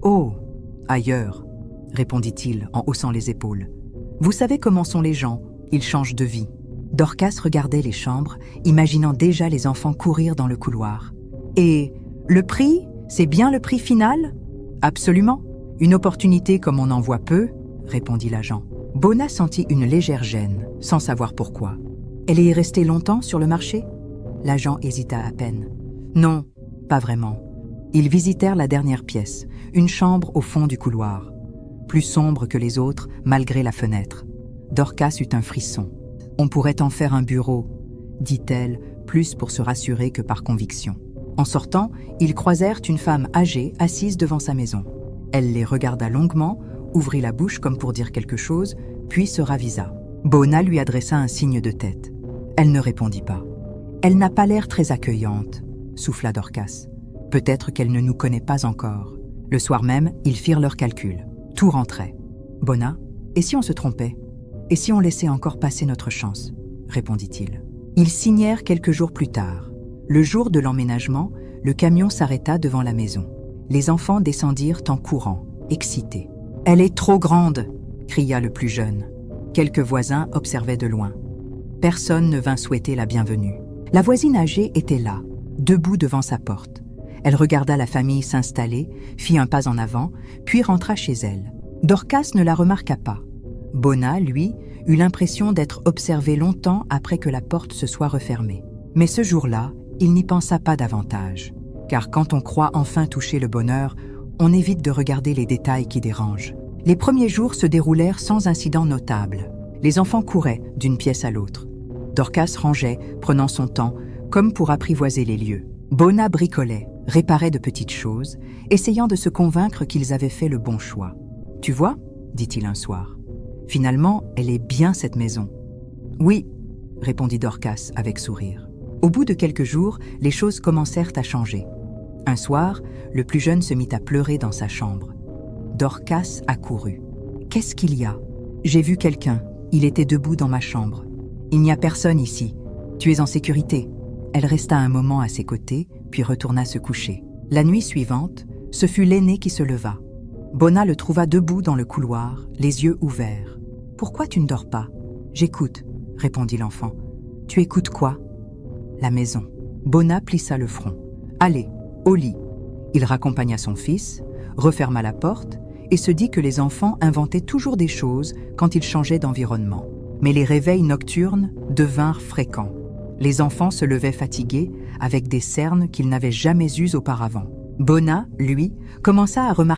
Oh, ailleurs, répondit-il en haussant les épaules. Vous savez comment sont les gens, ils changent de vie. Dorcas regardait les chambres, imaginant déjà les enfants courir dans le couloir. Et le prix, c'est bien le prix final ? Absolument. Une opportunité comme on en voit peu, répondit l'agent. Bona sentit une légère gêne, sans savoir pourquoi. Elle est restée longtemps sur le marché ? L'agent hésita à peine. Non, pas vraiment. Ils visitèrent la dernière pièce, une chambre au fond du couloir, plus sombre que les autres malgré la fenêtre. Dorcas eut un frisson. On pourrait en faire un bureau, dit-elle, plus pour se rassurer que par conviction. En sortant, ils croisèrent une femme âgée assise devant sa maison. Elle les regarda longuement, ouvrit la bouche comme pour dire quelque chose, puis se ravisa. Bona lui adressa un signe de tête. Elle ne répondit pas. « Elle n'a pas l'air très accueillante », souffla Dorcas. « Peut-être qu'elle ne nous connaît pas encore. » Le soir même, ils firent leurs calculs. Tout rentrait. « Bona, et si on se trompait ? Et si on laissait encore passer notre chance ?» répondit-il. Ils signèrent quelques jours plus tard. Le jour de l'emménagement, le camion s'arrêta devant la maison. Les enfants descendirent en courant, excités. « Elle est trop grande !» cria le plus jeune. Quelques voisins observaient de loin. Personne ne vint souhaiter la bienvenue. La voisine âgée était là, debout devant sa porte. Elle regarda la famille s'installer, fit un pas en avant, puis rentra chez elle. Dorcas ne la remarqua pas. Bona, lui, eut l'impression d'être observé longtemps après que la porte se soit refermée. Mais ce jour-là, il n'y pensa pas davantage. Car quand on croit enfin toucher le bonheur, on évite de regarder les détails qui dérangent. Les premiers jours se déroulèrent sans incident notable. Les enfants couraient d'une pièce à l'autre. Dorcas rangeait, prenant son temps, comme pour apprivoiser les lieux. Bona bricolait, réparait de petites choses, essayant de se convaincre qu'ils avaient fait le bon choix. « Tu vois ?» dit-il un soir. « Finalement, elle est bien cette maison. »« Oui, » répondit Dorcas avec sourire. Au bout de quelques jours, les choses commencèrent à changer. Un soir, le plus jeune se mit à pleurer dans sa chambre. Dorcas accourut. « Qu'est-ce qu'il y a ? J'ai vu quelqu'un. Il était debout dans ma chambre. Il n'y a personne ici. Tu es en sécurité. » Elle resta un moment à ses côtés, puis retourna se coucher. La nuit suivante, ce fut l'aîné qui se leva. Bona le trouva debout dans le couloir, les yeux ouverts. « Pourquoi tu ne dors pas ? » ?»« J'écoute, » répondit l'enfant. « Tu écoutes quoi ? » ?»« La maison. » Bona plissa le front. « Allez, au lit. » Il raccompagna son fils, referma la porte et se dit que les enfants inventaient toujours des choses quand ils changeaient d'environnement. Mais les réveils nocturnes devinrent fréquents. Les enfants se levaient fatigués, avec des cernes qu'ils n'avaient jamais eues auparavant. Bona, lui, commença à remarquer